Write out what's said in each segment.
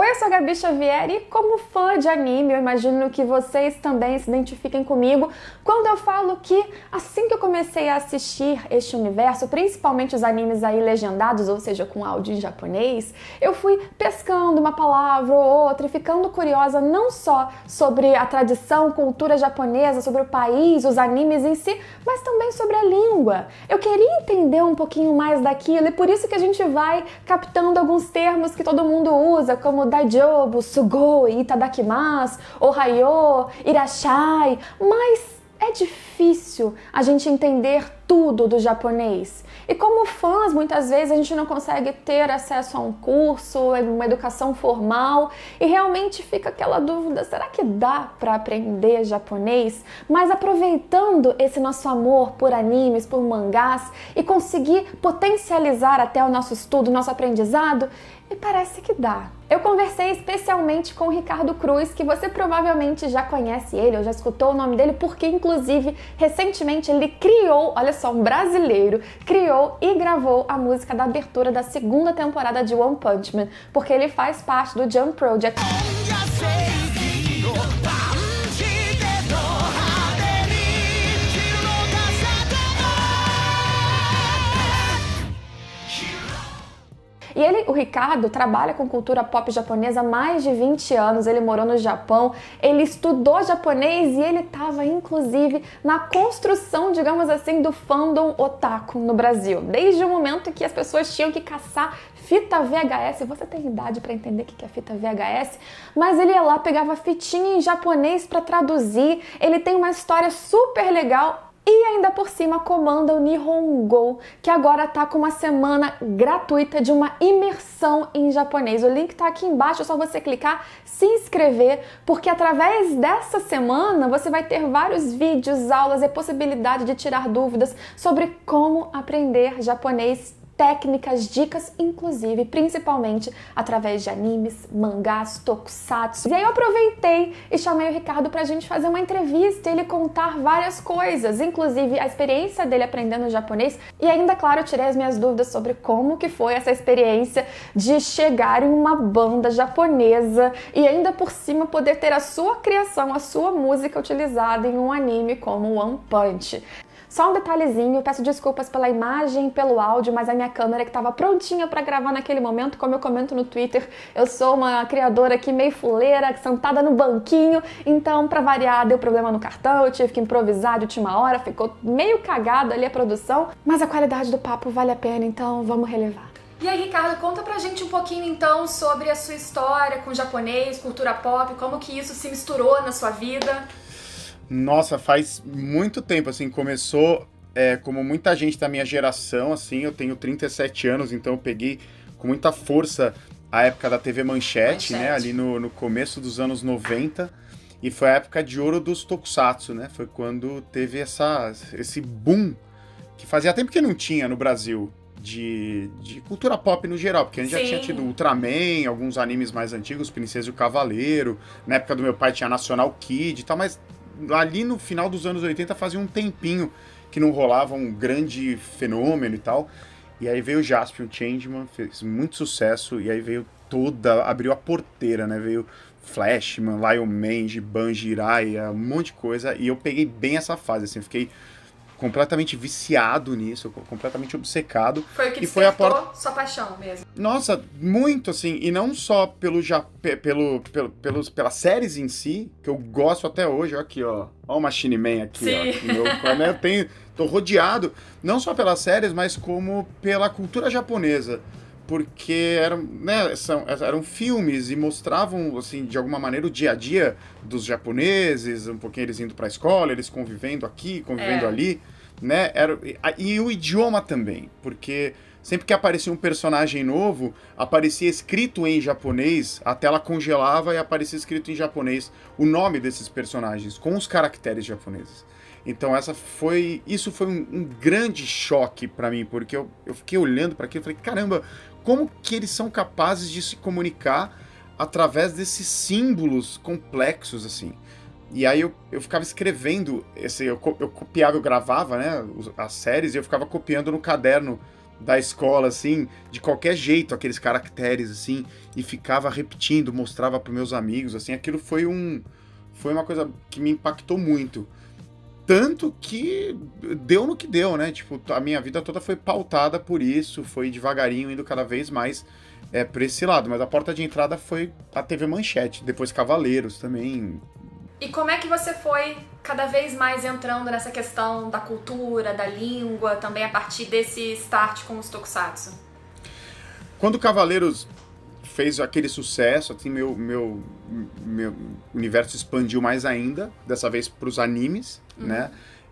Oi, eu sou a Gabi Xavier e como fã de anime, eu imagino que vocês também se identifiquem comigo quando eu falo que assim que eu comecei a assistir este universo, principalmente os animes aí legendados, ou seja, com áudio em japonês, eu fui pescando uma palavra ou outra e ficando curiosa não só sobre a tradição, cultura japonesa, sobre o país, os animes em si, mas também sobre a língua. Eu queria entender um pouquinho mais daquilo e por isso que a gente vai captando alguns termos que todo mundo usa, como Daijoubu, Sugoi, Itadakimasu, Ohayo, Irashai, mas é difícil a gente entender tudo do japonês. E como fãs, muitas vezes a gente não consegue ter acesso a um curso, uma educação formal, e realmente fica aquela dúvida, será que dá para aprender japonês? Mas aproveitando esse nosso amor por animes, por mangás, e conseguir potencializar até o nosso estudo, o nosso aprendizado, e parece que dá. Eu conversei especialmente com o Ricardo Cruz, que você provavelmente já conhece ele, ou já escutou o nome dele, porque inclusive recentemente ele criou, olha só, um brasileiro, criou e gravou a música da abertura da segunda temporada de One Punch Man, porque ele faz parte do Jump Project. E ele, o Ricardo, trabalha com cultura pop japonesa há mais de 20 anos, ele morou no Japão, ele estudou japonês e ele estava, inclusive, na construção, digamos assim, do fandom otaku no Brasil. Desde o momento que as pessoas tinham que caçar fita VHS, você tem idade para entender o que é fita VHS, mas ele ia lá, pegava fitinha em japonês para traduzir, ele tem uma história super legal. E ainda por cima comanda o Nihongo, que agora está com uma semana gratuita de uma imersão em japonês. O link está aqui embaixo, é só você clicar, se inscrever, porque através dessa semana você vai ter vários vídeos, aulas e possibilidade de tirar dúvidas sobre como aprender japonês, técnicas, dicas, inclusive, principalmente através de animes, mangás, tokusatsu. E aí eu aproveitei e chamei o Ricardo pra gente fazer uma entrevista e ele contar várias coisas, inclusive a experiência dele aprendendo japonês e ainda, claro, eu tirei as minhas dúvidas sobre como que foi essa experiência de chegar em uma banda japonesa e ainda por cima poder ter a sua criação, a sua música utilizada em um anime como One Punch. Só um detalhezinho, peço desculpas pela imagem e pelo áudio, mas a minha câmera que estava prontinha para gravar naquele momento, como eu comento no Twitter, eu sou uma criadora aqui meio fuleira, sentada no banquinho, então para variar deu problema no cartão, eu tive que improvisar de última hora, ficou meio cagada ali a produção, mas a qualidade do papo vale a pena, então vamos relevar. E aí, Ricardo, conta pra gente um pouquinho então sobre a sua história com japonês, cultura pop, como que isso se misturou na sua vida. Nossa, faz muito tempo, assim, começou como muita gente da minha geração, assim, eu tenho 37 anos, então eu peguei com muita força a época da TV Manchete, né, ali no começo dos anos 90, e foi a época de ouro dos tokusatsu, né, foi quando teve esse boom, que fazia tempo que não tinha no Brasil, de cultura pop no geral, porque a gente já tinha tido Ultraman, alguns animes mais antigos, Princesa e o Cavaleiro, na época do meu pai tinha National Kid e tal, mas ali no final dos anos 80 fazia um tempinho que não rolava um grande fenômeno e tal. E aí veio o Jaspion Changeman, fez muito sucesso, e aí veio abriu a porteira, né? Veio Flashman, Lion Man, Giban, Jiraiya, um monte de coisa, e eu peguei bem essa fase, assim, fiquei completamente viciado nisso, completamente obcecado. Foi o que despertou sua paixão mesmo. Nossa, muito, assim, e não só pelas séries em si, que eu gosto até hoje, ó, aqui, ó o Machine Man aqui, ó, tô rodeado, não só pelas séries, mas como pela cultura japonesa, porque eram filmes e mostravam, assim, de alguma maneira o dia a dia dos japoneses, um pouquinho eles indo pra escola, eles convivendo aqui, convivendo ali, né, e o idioma também, porque sempre que aparecia um personagem novo, aparecia escrito em japonês, a tela congelava e aparecia escrito em japonês o nome desses personagens, com os caracteres japoneses. Então isso foi um grande choque pra mim, porque eu fiquei olhando para aquilo e falei, caramba, como que eles são capazes de se comunicar através desses símbolos complexos, assim. E aí eu ficava escrevendo, eu copiava, eu gravava, né, as séries, e eu ficava copiando no caderno da escola, assim, de qualquer jeito, aqueles caracteres, assim, e ficava repetindo, mostrava para meus amigos, assim, aquilo foi uma coisa que me impactou muito. Tanto que deu no que deu, né? Tipo, a minha vida toda foi pautada por isso, foi devagarinho, indo cada vez mais pra esse lado. Mas a porta de entrada foi a TV Manchete, depois Cavaleiros também. E como é que você foi cada vez mais entrando nessa questão da cultura, da língua, também a partir desse start com os tokusatsu? Quando o Cavaleiros fez aquele sucesso, assim, meu universo expandiu mais ainda, dessa vez pros animes, né?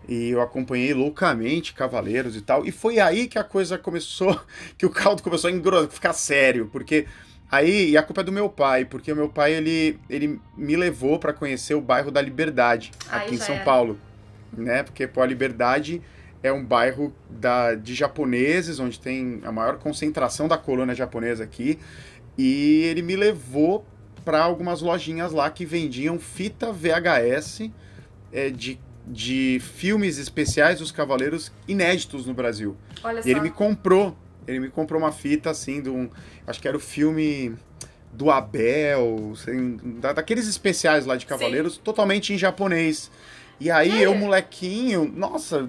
E eu acompanhei loucamente Cavaleiros e tal. E foi aí que a coisa começou, que o caldo começou a ficar sério, porque aí, e a culpa é do meu pai, porque o meu pai, ele me levou para conhecer o bairro da Liberdade, aqui em São Paulo, né? Porque, pô, a Liberdade é um bairro de japoneses, onde tem a maior concentração da colônia japonesa aqui, e ele me levou para algumas lojinhas lá que vendiam fita VHS de filmes especiais dos Cavaleiros inéditos no Brasil. Olha só. E ele me comprou uma fita, assim, acho que era o filme do Abel, assim, daqueles especiais lá de Cavaleiros, sim, totalmente em japonês. E aí, eu, molequinho, nossa,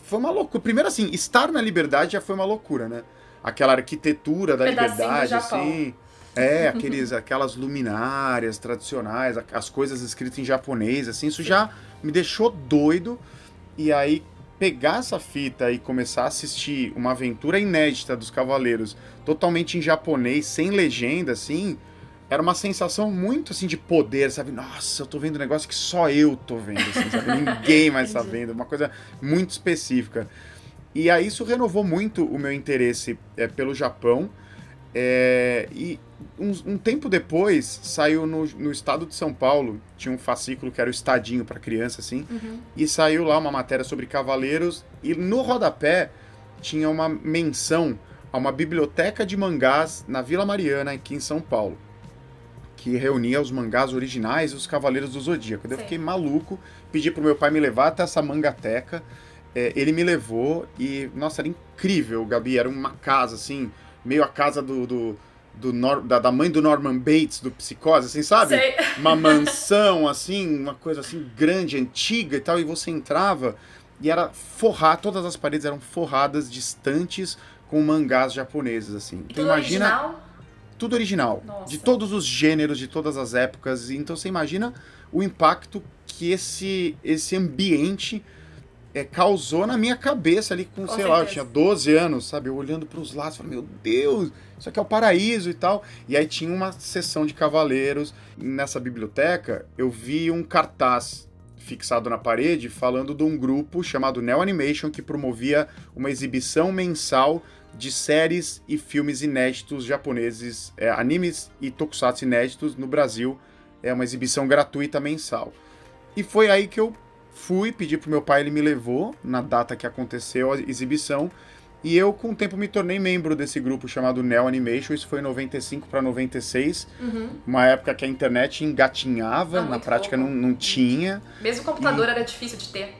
foi uma loucura. Primeiro, assim, estar na Liberdade já foi uma loucura, né? Aquela arquitetura da Liberdade, assim... aquelas luminárias tradicionais, as coisas escritas em japonês, assim, isso já me deixou doido. E aí, pegar essa fita e começar a assistir uma aventura inédita dos Cavaleiros, totalmente em japonês, sem legenda, assim, era uma sensação muito, assim, de poder, sabe? Nossa, eu tô vendo um negócio que só eu tô vendo, assim, sabe? Ninguém mais tá vendo, uma coisa muito específica. E aí isso renovou muito o meu interesse pelo Japão. E um tempo depois, saiu no estado de São Paulo, tinha um fascículo que era o Estadinho para criança, assim, e saiu lá uma matéria sobre Cavaleiros, e no rodapé tinha uma menção a uma biblioteca de mangás na Vila Mariana, aqui em São Paulo, que reunia os mangás originais e os Cavaleiros do Zodíaco. Eu fiquei maluco, pedi pro meu pai me levar até essa mangateca, ele me levou e, nossa, era incrível, Gabi, era uma casa, assim, meio a casa da mãe do Norman Bates, do Psicose, assim, sabe? Sei. Uma mansão, assim, uma coisa assim, grande, antiga e tal, e você entrava e era todas as paredes eram forradas de estantes com mangás japoneses, assim. Então, tudo imagina, original? Tudo original, Nossa. De todos os gêneros, de todas as épocas, então você imagina o impacto que esse ambiente causou na minha cabeça ali com sei certeza. lá, eu tinha 12 anos, sabe? Eu olhando para os lados, falei, meu Deus, isso aqui é o paraíso e tal. E aí tinha uma sessão de Cavaleiros. Nessa biblioteca, eu vi um cartaz fixado na parede falando de um grupo chamado Neo Animation que promovia uma exibição mensal de séries e filmes inéditos japoneses, animes e tokusatsu inéditos no Brasil. É uma exibição gratuita mensal. E foi aí que eu pedi pro meu pai, ele me levou na data que aconteceu a exibição, e eu com o tempo me tornei membro desse grupo chamado Neo Animation. Isso foi em 95 para 96, uma época que a internet engatinhava, na prática não tinha. Mesmo o computador era difícil de ter.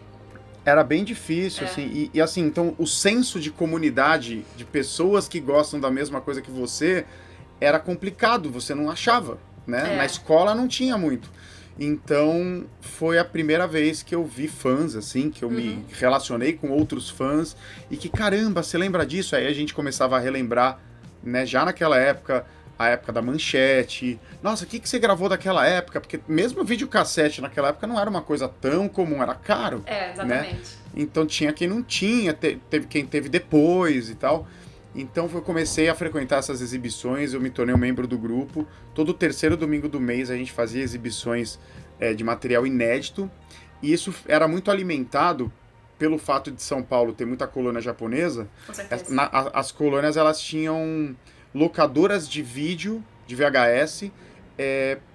Era bem difícil, assim, e assim, então o senso de comunidade, de pessoas que gostam da mesma coisa que você, era complicado, você não achava, né? Na escola não tinha muito. Então, foi a primeira vez que eu vi fãs, assim, que eu me relacionei com outros fãs, e que, caramba, você lembra disso? Aí a gente começava a relembrar, né, já naquela época, a época da Manchete. Nossa, o que você gravou daquela época? Porque mesmo o videocassete naquela época não era uma coisa tão comum, era caro. Exatamente. Né? Então tinha quem não tinha, teve quem teve depois e tal. Então eu comecei a frequentar essas exibições, eu me tornei um membro do grupo. Todo terceiro domingo do mês a gente fazia exibições de material inédito. E isso era muito alimentado pelo fato de São Paulo ter muita colônia japonesa. Com certeza. As colônias, elas tinham locadoras de vídeo, de VHS,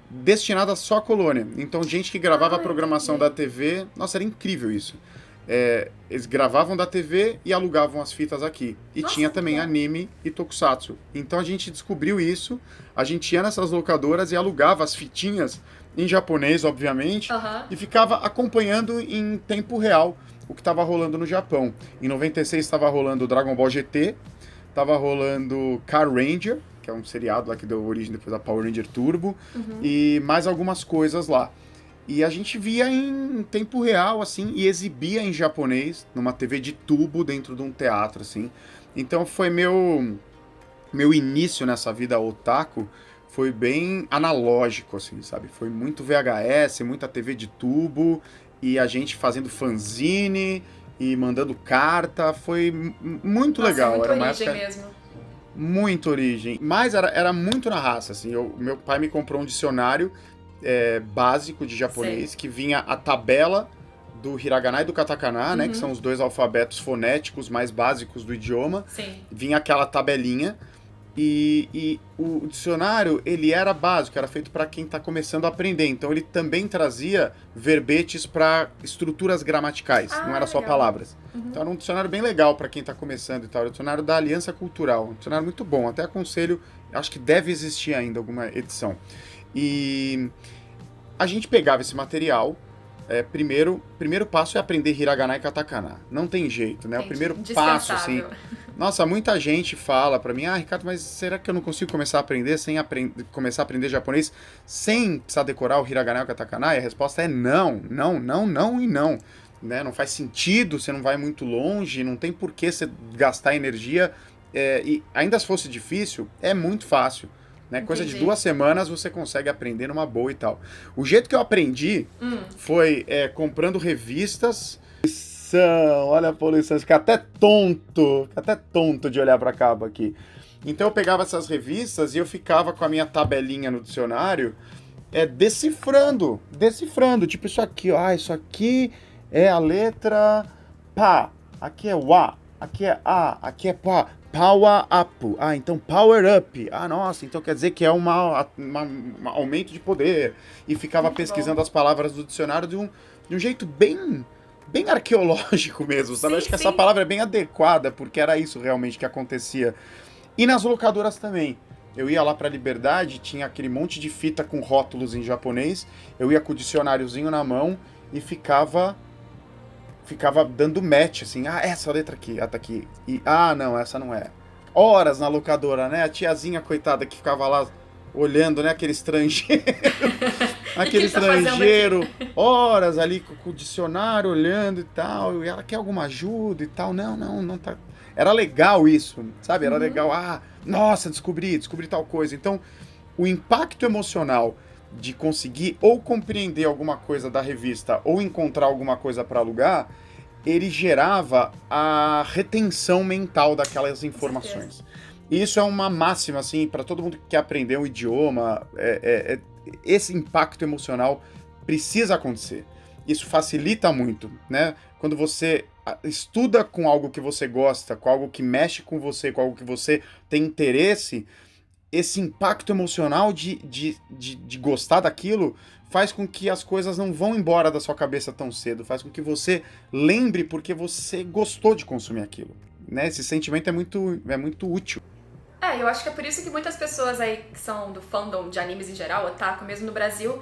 destinadas só à colônia. Então gente que gravava a programação da TV, nossa, era incrível isso. Eles gravavam da TV e alugavam as fitas aqui. E tinha também anime e tokusatsu. Então a gente descobriu isso, a gente ia nessas locadoras e alugava as fitinhas em japonês, obviamente, e ficava acompanhando em tempo real o que estava rolando no Japão. Em 96 estava rolando Dragon Ball GT, tava rolando Car Ranger, que é um seriado lá que deu origem depois da Power Ranger Turbo, e mais algumas coisas lá. E a gente via em tempo real, assim, e exibia em japonês, numa TV de tubo, dentro de um teatro, assim. Então foi meu início nessa vida otaku, foi bem analógico, assim, sabe? Foi muito VHS, muita TV de tubo, e a gente fazendo fanzine, e mandando carta, foi muito legal. Muito era uma origem época... mesmo. Muito origem. Mas era muito na raça, assim. Meu pai me comprou um dicionário básico de japonês, que vinha a tabela do hiragana e do katakana, né? Que são os dois alfabetos fonéticos mais básicos do idioma. Sim. Vinha aquela tabelinha. E o dicionário, ele era básico, era feito para quem está começando a aprender. Então ele também trazia verbetes para estruturas gramaticais, não era só legal. palavras. Então era um dicionário bem legal para quem está começando e tal. Era o dicionário da Aliança Cultural, um dicionário muito bom. Até aconselho, acho que deve existir ainda alguma edição. E a gente pegava esse material. Primeiro passo é aprender hiragana e katakana. Não tem jeito, né? O primeiro passo, assim. Nossa, muita gente fala pra mim, Ricardo, mas será que eu não consigo começar a aprender começar a aprender japonês sem precisar decorar o hiragana e o katakana? E a resposta é não, não, não, não e não. Né? Não faz sentido, você não vai muito longe, não tem por que você gastar energia. E ainda se fosse difícil, é muito fácil. Né? Coisa de 2 semanas você consegue aprender numa boa e tal. O jeito que eu aprendi foi comprando revistas. Olha a poluição, fica até tonto de olhar pra cabo aqui. Então eu pegava essas revistas e eu ficava com a minha tabelinha no dicionário decifrando, tipo isso aqui, ó, isso aqui é a letra pá, aqui é wa, aqui é a, aqui é pá. Power up. Então power up. Nossa, então quer dizer que é um aumento de poder. E ficava muito pesquisando bom. As palavras do dicionário de um jeito bem arqueológico mesmo, sabe? Acho que essa palavra é bem adequada, porque era isso realmente que acontecia. E nas locadoras também. Eu ia lá pra Liberdade, tinha aquele monte de fita com rótulos em japonês, eu ia com o dicionáriozinho na mão e ficava dando match, assim, essa letra aqui, tá aqui, e, não, essa não é. Horas na locadora, né, a tiazinha coitada que ficava lá olhando, né, aquele estrangeiro, horas ali com o dicionário olhando e tal, e ela quer alguma ajuda e tal, não tá. Era legal isso, sabe, era legal, nossa, descobri tal coisa. Então, o impacto emocional de conseguir ou compreender alguma coisa da revista ou encontrar alguma coisa para alugar, ele gerava a retenção mental daquelas informações. E isso é uma máxima, assim, para todo mundo que quer aprender um idioma, esse impacto emocional precisa acontecer. Isso facilita muito, né? Quando você estuda com algo que você gosta, com algo que mexe com você, com algo que você tem interesse, esse impacto emocional de gostar daquilo faz com que as coisas não vão embora da sua cabeça tão cedo, faz com que você lembre porque você gostou de consumir aquilo. Né? Esse sentimento é muito útil. Eu acho que é por isso que muitas pessoas aí que são do fandom de animes em geral, otaku mesmo no Brasil,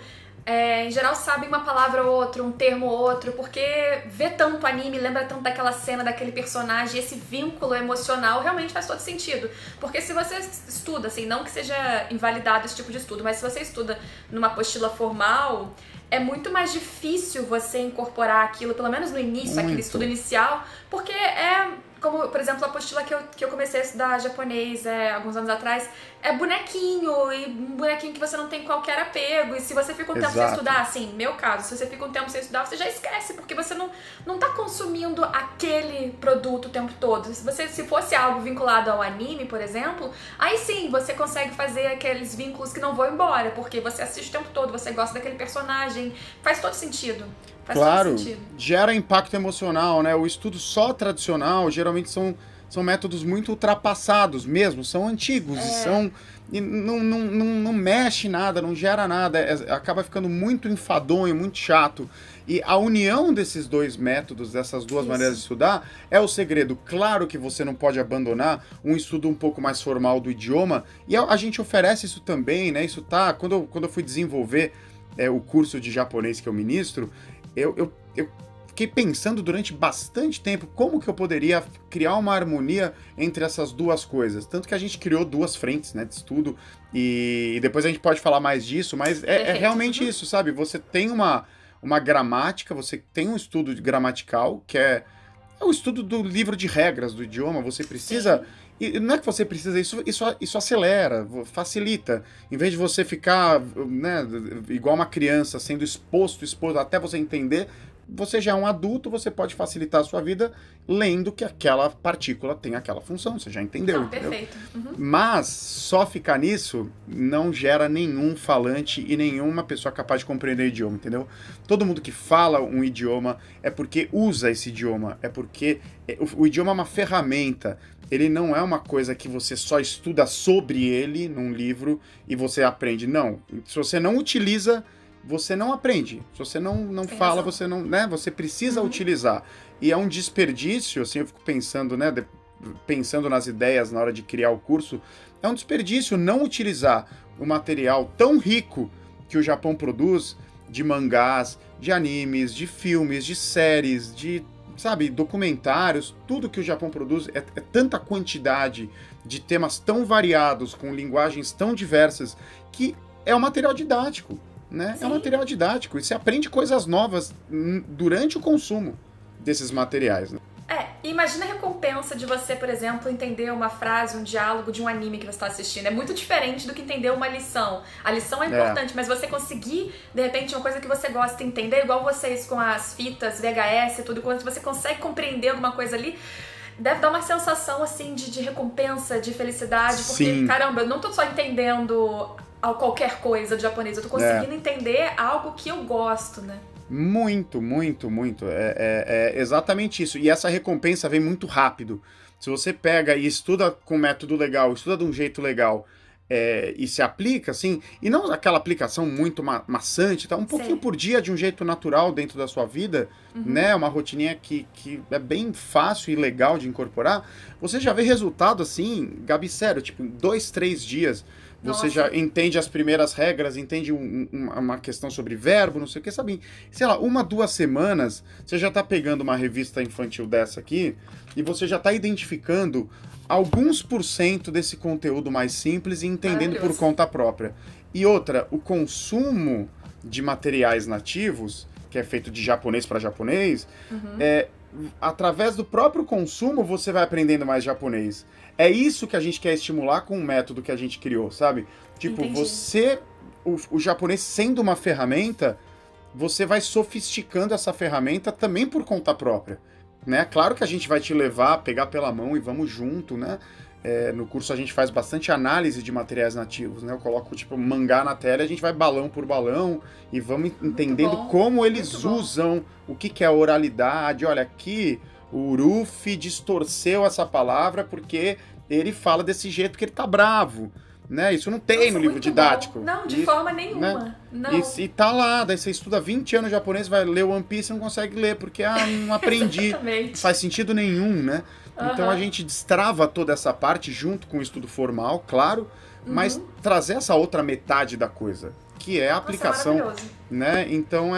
em geral sabem uma palavra ou outra, um termo ou outro, porque vê tanto anime, lembra tanto daquela cena, daquele personagem, esse vínculo emocional realmente faz todo sentido. Porque se você estuda, assim, não que seja invalidado esse tipo de estudo, mas se você estuda numa apostila formal, é muito mais difícil você incorporar aquilo, pelo menos no início, aquele estudo inicial, porque como, por exemplo, a apostila que eu comecei a estudar japonês alguns anos atrás, é bonequinho, e um bonequinho que você não tem qualquer apego, e se você fica um tempo sem estudar, assim, meu caso, se você fica um tempo sem estudar, você já esquece, porque você não tá consumindo aquele produto o tempo todo. Se fosse algo vinculado ao anime, por exemplo, aí sim, você consegue fazer aqueles vínculos que não vão embora, porque você assiste o tempo todo, você gosta daquele personagem, faz todo sentido. Claro, gera impacto emocional, né? O estudo só tradicional, geralmente são métodos muito ultrapassados mesmo, são antigos, e não mexe nada, não gera nada, acaba ficando muito enfadonho, muito chato. E a união desses dois métodos, dessas duas maneiras de estudar, é o segredo. Claro que você não pode abandonar um estudo um pouco mais formal do idioma, e a gente oferece isso também, né? Isso tá, quando eu fui desenvolver o curso de japonês que eu ministro, eu fiquei pensando durante bastante tempo como que eu poderia criar uma harmonia entre essas duas coisas. Tanto que a gente criou duas frentes, né, de estudo, e depois a gente pode falar mais disso, mas é realmente isso, sabe? Você tem uma gramática, você tem um estudo gramatical, que é o estudo do livro de regras do idioma, você precisa... Sim. E não é que você precisa, isso acelera, facilita. Em vez de você ficar, né, igual uma criança, sendo exposto até você entender, você já é um adulto, você pode facilitar a sua vida lendo que aquela partícula tem aquela função, você já entendeu, Não, entendeu? perfeito. Uhum. Mas só ficar nisso não gera nenhum falante e nenhuma pessoa capaz de compreender o idioma, entendeu? Todo mundo que fala um idioma é porque usa esse idioma, é porque o idioma é uma ferramenta. Ele não é uma coisa que você só estuda sobre ele num livro e você aprende. Não. Se você não utiliza, você não aprende. Se você não fala, razão. você não, né? Você precisa utilizar. E é um desperdício, assim, eu fico pensando, né? Pensando nas ideias na hora de criar o curso, é um desperdício não utilizar o material tão rico que o Japão produz de mangás, de animes, de filmes, de séries, de, sabe, documentários, tudo que o Japão produz é tanta quantidade de temas tão variados, com linguagens tão diversas, que é um material didático, né? Sim. É um material didático, e você aprende coisas novas durante o consumo desses materiais, né? Imagina a recompensa de você, por exemplo, entender uma frase, um diálogo de um anime que você está assistindo. É muito diferente do que entender uma lição. A lição é importante, mas você conseguir, de repente, uma coisa que você gosta de entender, igual vocês com as fitas, VHS e tudo, quando você consegue compreender alguma coisa ali, deve dar uma sensação, assim, de recompensa, de felicidade. Porque, Sim. caramba, eu não tô só entendendo qualquer coisa de japonês, eu tô conseguindo entender algo que eu gosto, né? Muito, muito, muito. É exatamente isso. E essa recompensa vem muito rápido. Se você pega e estuda com um método legal, estuda de um jeito legal, e se aplica, assim, e não aquela aplicação muito maçante, tá? Um pouquinho por dia, de um jeito natural dentro da sua vida, né? Uma rotininha que é bem fácil e legal de incorporar, você já vê resultado, assim, Gabi, sério, tipo, em 2, 3 dias. Você já entende as primeiras regras, entende uma questão sobre verbo, não sei o que, sabe? Sei lá, 1, 2 semanas, você já tá pegando uma revista infantil dessa aqui e você já tá identificando alguns % desse conteúdo mais simples e entendendo por conta própria. E outra, o consumo de materiais nativos, que é feito de japonês para japonês, através do próprio consumo você vai aprendendo mais japonês. É isso que a gente quer estimular com o método que a gente criou, sabe? Tipo, Entendi. o japonês sendo uma ferramenta, você vai sofisticando essa ferramenta também por conta própria, né? Claro que a gente vai te levar, pegar pela mão e vamos junto, né? No curso a gente faz bastante análise de materiais nativos, né? Eu coloco, tipo, mangá na tela e a gente vai balão por balão e vamos entendendo como eles usam, o que é a oralidade. Olha, aqui o Ruffy distorceu essa palavra porque ele fala desse jeito porque ele tá bravo, né? Isso não tem no livro didático. Não, de forma nenhuma. Né? Não. E tá lá, daí você estuda 20 anos japonês, vai ler One Piece e não consegue ler, porque não aprendi. Não faz sentido nenhum, né? Então a gente destrava toda essa parte junto com o estudo formal, claro, mas trazer essa outra metade da coisa, que é a aplicação, né? Então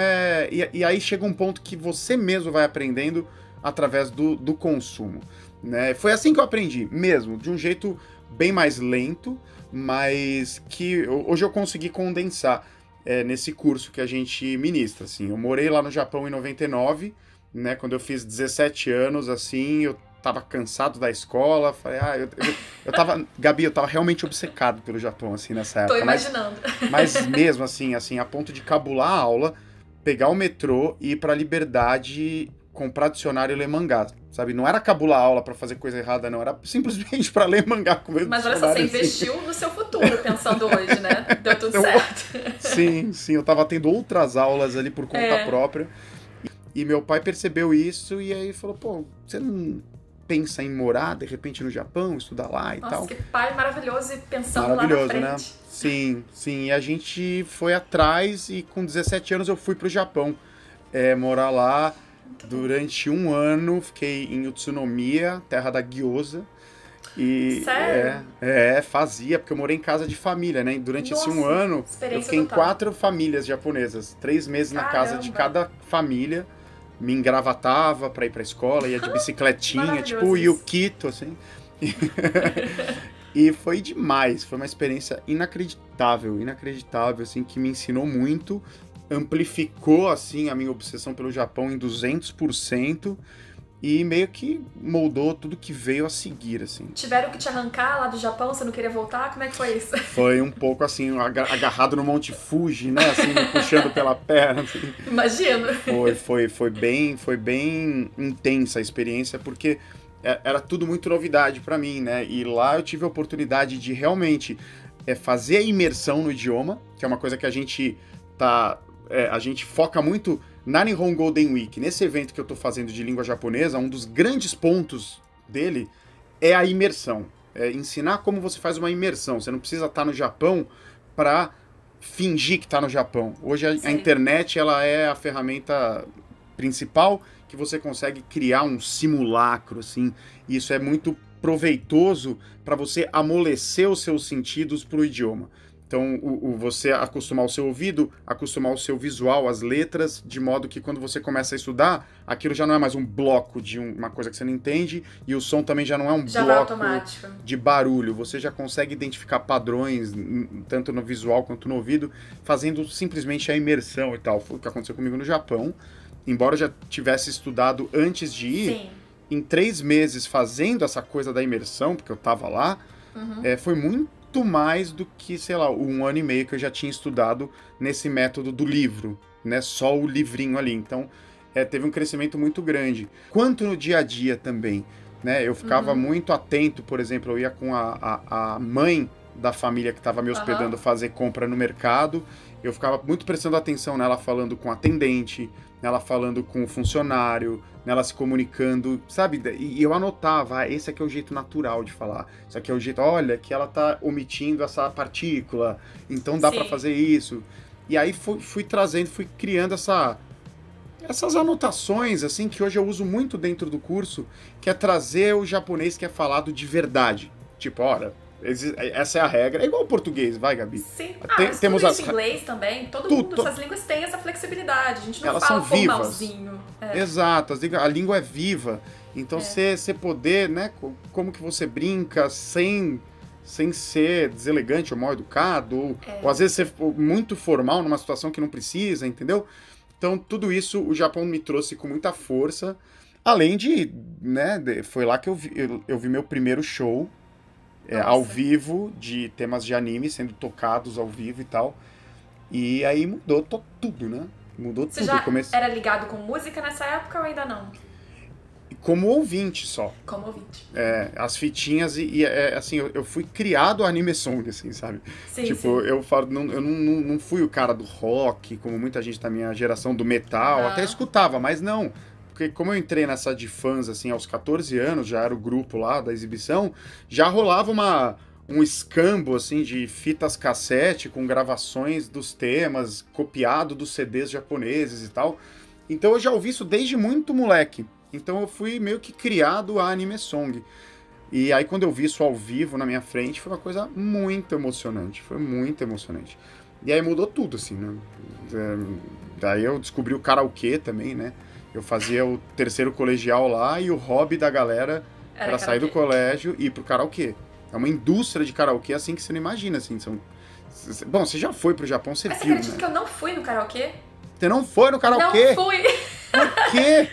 e aí chega um ponto que você mesmo vai aprendendo através do consumo, né? Foi assim que eu aprendi, mesmo, de um jeito bem mais lento, mas que hoje eu consegui condensar nesse curso que a gente ministra, assim. Eu morei lá no Japão em 99, né? Quando eu fiz 17 anos, assim, eu tava cansado da escola, falei, eu tava, Gabi, eu tava realmente obcecado pelo Japão, assim, nessa época. Tô imaginando. Mas mesmo, assim, a ponto de cabular a aula, pegar o metrô e ir pra Liberdade, comprar dicionário e ler mangá, sabe? Não era cabular a aula pra fazer coisa errada, não. Era simplesmente pra ler mangá com medo. Mas olha só, você investiu no seu futuro, pensando hoje, né? Deu tudo certo. Sim, eu tava tendo outras aulas ali por conta própria. E meu pai percebeu isso e aí falou, pô, você não pensa em morar, de repente, no Japão, estudar lá e tal? Nossa, que pai maravilhoso e pensando lá na frente. Né? Sim. E a gente foi atrás e com 17 anos eu fui pro Japão morar lá. Durante um ano, fiquei em Utsunomiya, terra da gyoza. E sério? Fazia, porque eu morei em casa de família, né? E durante esse um ano, eu fiquei em total. 4 famílias japonesas. 3 meses na casa de cada família, me engravatava pra ir pra escola, ia de bicicletinha, tipo o Maravilhoso isso. Yukito, assim. E foi demais, foi uma experiência inacreditável, inacreditável, assim, que me ensinou muito, amplificou, assim, a minha obsessão pelo Japão em 200%, e meio que moldou tudo que veio a seguir, assim. Tiveram que te arrancar lá do Japão, você não queria voltar? Como é que foi isso? Foi um pouco, assim, agarrado no Monte Fuji, né, assim, me puxando pela perna, assim. Imagino. Foi bem intensa a experiência, porque era tudo muito novidade pra mim, né? E lá eu tive a oportunidade de realmente fazer a imersão no idioma, que é uma coisa que a gente a gente foca muito na Nihon Golden Week. Nesse evento que eu tô fazendo de língua japonesa, um dos grandes pontos dele é a imersão. É ensinar como você faz uma imersão. Você não precisa estar no Japão pra fingir que tá no Japão. Hoje a internet, ela é a ferramenta principal que você consegue criar um simulacro, assim, e isso é muito proveitoso para você amolecer os seus sentidos para o idioma. Então, você acostumar o seu ouvido, acostumar o seu visual, as letras, de modo que quando você começa a estudar, aquilo já não é mais um bloco de uma coisa que você não entende, e o som também já não é um bloco de barulho. Você já consegue identificar padrões, tanto no visual quanto no ouvido, fazendo simplesmente a imersão e tal. Foi o que aconteceu comigo no Japão. Embora eu já tivesse estudado antes de ir, Sim. Em 3 meses fazendo essa coisa da imersão, porque eu tava lá, foi muito mais do que, sei lá, 1 ano e meio que eu já tinha estudado nesse método do livro, né? Só o livrinho ali. Então, teve um crescimento muito grande. Quanto no dia a dia também, né? Eu ficava muito atento, por exemplo, eu ia com a mãe da família que estava me hospedando fazer compra no mercado, eu ficava muito prestando atenção nela falando com a atendente, nela falando com o funcionário, nela se comunicando, sabe? E eu anotava, esse aqui é o jeito natural de falar, isso aqui é o jeito, olha, que ela tá omitindo essa partícula, então dá para fazer isso. E aí fui trazendo, fui criando essas anotações, assim, que hoje eu uso muito dentro do curso, que é trazer o japonês que é falado de verdade. Tipo, olha, essa é a regra. É igual o português, vai, Gabi? Sim. Temos tudo isso em inglês também. Todo mundo, essas línguas têm essa flexibilidade. A gente não elas fala são vivas. formalzinho. Exato, a língua é viva. Então, você poder, né, como que você brinca sem ser deselegante ou mal educado, ou às vezes ser muito formal numa situação que não precisa, entendeu? Então, tudo isso o Japão me trouxe com muita força. Além de, né, foi lá que eu vi meu primeiro show ao vivo, de temas de anime sendo tocados ao vivo e tal. E aí mudou tudo, né? Mudou Você tudo. Já era ligado com música nessa época ou ainda não? Como ouvinte só. Como ouvinte. As fitinhas assim, eu fui criado anime song, assim, sabe? Sim, tipo, sim. eu falo, eu não fui o cara do rock, como muita gente da minha geração, do metal, até escutava, mas não. Porque como eu entrei nessa de fãs, assim, aos 14 anos, já era o grupo lá da exibição, já rolava um escambo, assim, de fitas cassete com gravações dos temas, copiado dos CDs japoneses e tal. Então eu já ouvi isso desde muito moleque. Então eu fui meio que criado a anime song. E aí quando eu vi isso ao vivo na minha frente, foi uma coisa muito emocionante. Foi muito emocionante. E aí mudou tudo, assim, né? Daí eu descobri o karaokê também, né? Eu fazia o 3º colegial lá e o hobby da galera era sair do colégio e ir pro karaokê. É uma indústria de karaokê assim que você não imagina, assim. Bom, você já foi pro Japão, você Mas viu, você acredita que eu não fui no karaokê? Você não foi no karaokê? Não fui! Por quê?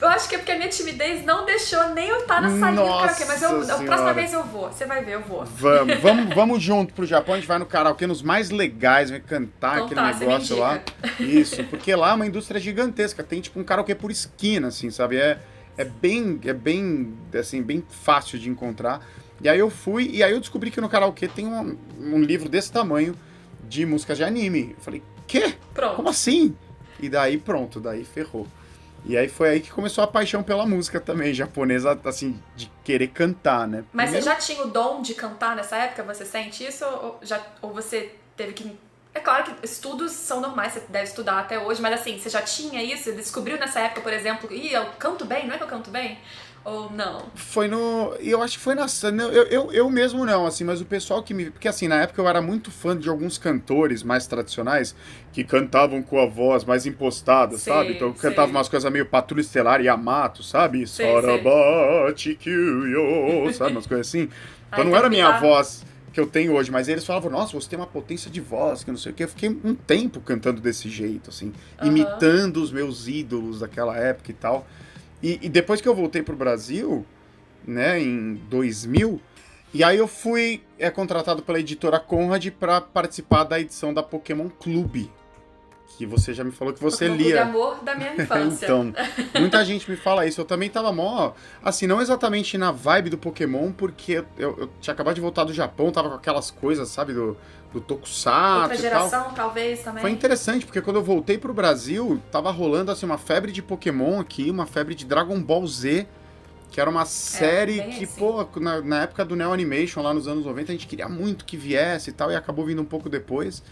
Eu acho que é porque a minha timidez não deixou nem eu estar na salinha do karaokê. Mas a próxima vez eu vou. Você vai ver, eu vou. Vamos junto pro Japão, a gente vai no karaokê, nos mais legais, vai cantar então aquele negócio lá. Isso, porque lá é uma indústria gigantesca, tem tipo um karaokê por esquina, assim, sabe? É bem, assim, bem fácil de encontrar. E aí eu fui, e aí eu descobri que no karaokê tem um livro desse tamanho de músicas de anime. Eu falei, quê? Pronto. Como assim? E daí pronto, daí ferrou. E aí foi aí que começou a paixão pela música também, japonesa, assim, de querer cantar, né? Mas você já tinha o dom de cantar nessa época? Você sente isso? Ou você teve que... É claro que estudos são normais, você deve estudar até hoje, mas assim, você já tinha isso? Você descobriu nessa época, por exemplo, eu canto bem, não é que eu canto bem? Ou não? Foi no. Eu acho que foi na. Não, eu mesmo não, assim, mas o pessoal que me. Porque assim, na época eu era muito fã de alguns cantores mais tradicionais que cantavam com a voz mais impostada, sabe? Então eu cantava umas coisas meio Patrulha Estelar e Yamato, sabe? Sarabate Kyuyo, sabe? Umas coisas assim. Então não era a minha voz que eu tenho hoje, mas eles falavam, nossa, você tem uma potência de voz, que não sei o quê. Eu fiquei um tempo cantando desse jeito, assim, imitando os meus ídolos daquela época e tal. E depois que eu voltei pro Brasil, né, em 2000, e aí eu fui contratado pela editora Conrad para participar da edição da Pokémon Clube, que você já me falou que você Pokémon lia. Clube Amor da minha infância. Então, muita gente me fala isso. Eu também tava mó, assim, não exatamente na vibe do Pokémon, porque eu tinha acabado de voltar do Japão, tava com aquelas coisas, sabe, do Tokusatsu. Outra geração, talvez, também. Foi interessante, porque quando eu voltei pro Brasil, tava rolando assim, uma febre de Pokémon aqui, uma febre de Dragon Ball Z, que era uma série que, assim, pô, na época do Neo Animation, lá nos anos 90, a gente queria muito que viesse e tal, e acabou vindo um pouco depois.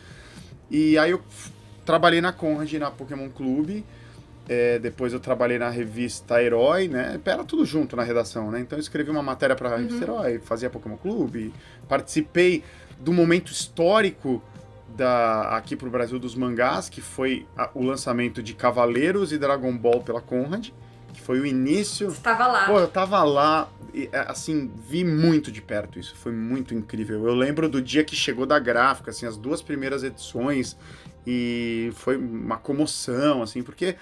E aí eu trabalhei na Conrad, na Pokémon Clube, depois eu trabalhei na revista Herói, né? Era tudo junto na redação, né? Então eu escrevi uma matéria pra revista Herói, fazia Pokémon Clube, participei do momento histórico aqui pro Brasil dos mangás, que foi o lançamento de Cavaleiros e Dragon Ball pela Conrad, que foi o início. Você tava lá. Pô, eu tava lá, e, assim, vi muito de perto isso, foi muito incrível. Eu lembro do dia que chegou da gráfica, assim, as 2 primeiras edições, e foi uma comoção, assim, porque,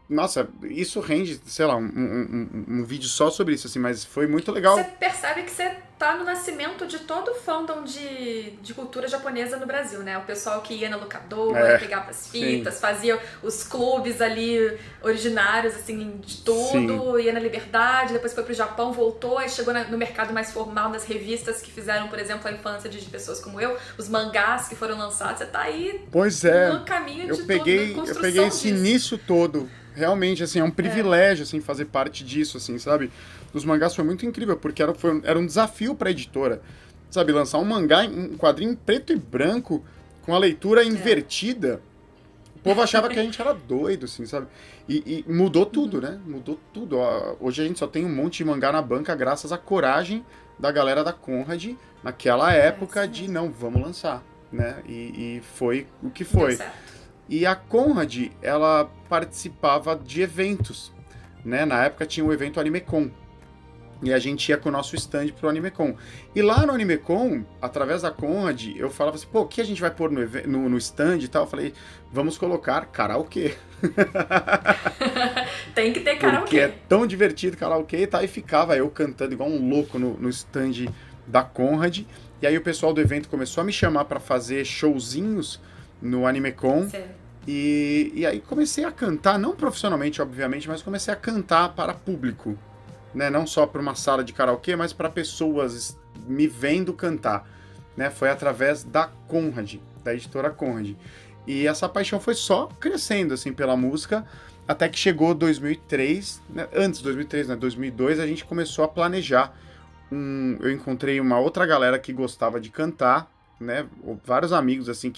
nossa, isso rende, sei lá, um vídeo só sobre isso, assim, mas foi muito legal. Você percebe que você tá no nascimento de todo o fandom de cultura japonesa no Brasil, né? O pessoal que ia na locadora, pegava as fitas, sim, fazia os clubes ali originários, assim, de tudo, sim, ia na Liberdade, depois foi pro Japão, voltou, aí chegou no mercado mais formal, nas revistas que fizeram, por exemplo, a infância de pessoas como eu, os mangás que foram lançados, você tá aí no caminho de tudo, na construção eu peguei esse início todo. Realmente, assim, é um privilégio, assim, fazer parte disso, assim, sabe? Dos mangás foi muito incrível, porque era um desafio pra editora, sabe? Lançar um mangá, um quadrinho em preto e branco, com a leitura invertida. O povo achava que a gente era doido, assim, sabe? E mudou tudo, né? Mudou tudo. Hoje a gente só tem um monte de mangá na banca graças à coragem da galera da Conrad naquela época de, não, vamos lançar, né? E foi o que foi. E a Conrad, ela participava de eventos, né? Na época tinha o evento AnimeCon. E a gente ia com o nosso stand pro AnimeCon. E lá no AnimeCon, através da Conrad, eu falava assim, pô, o que a gente vai pôr no stand e tal? Eu falei, vamos colocar karaokê. Tem que ter karaokê. Porque é tão divertido karaokê e tal. E ficava eu cantando igual um louco no stand da Conrad. E aí o pessoal do evento começou a me chamar para fazer showzinhos no AnimeCon. E aí comecei a cantar, não profissionalmente, obviamente, mas comecei a cantar para público, né? Não só para uma sala de karaokê, mas para pessoas me vendo cantar, né? Foi através da Conrad, da editora Conrad. E essa paixão foi só crescendo, assim, pela música, até que chegou 2003, né? Antes de 2003, né? 2002, a gente começou a planejar. Eu encontrei uma outra galera que gostava de cantar, né? Vários amigos, assim,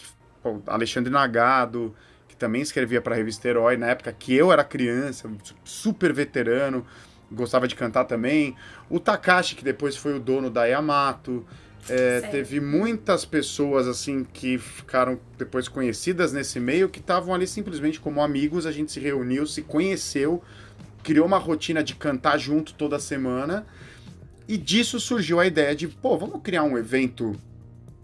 Alexandre Nagado, que também escrevia para a revista Herói, na época que eu era criança, super veterano, gostava de cantar também. O Takashi, que depois foi o dono da Yamato. Teve muitas pessoas assim que ficaram depois conhecidas nesse meio, que estavam ali simplesmente como amigos. A gente se reuniu, se conheceu, criou uma rotina de cantar junto toda semana. E disso surgiu a ideia de, pô, vamos criar um evento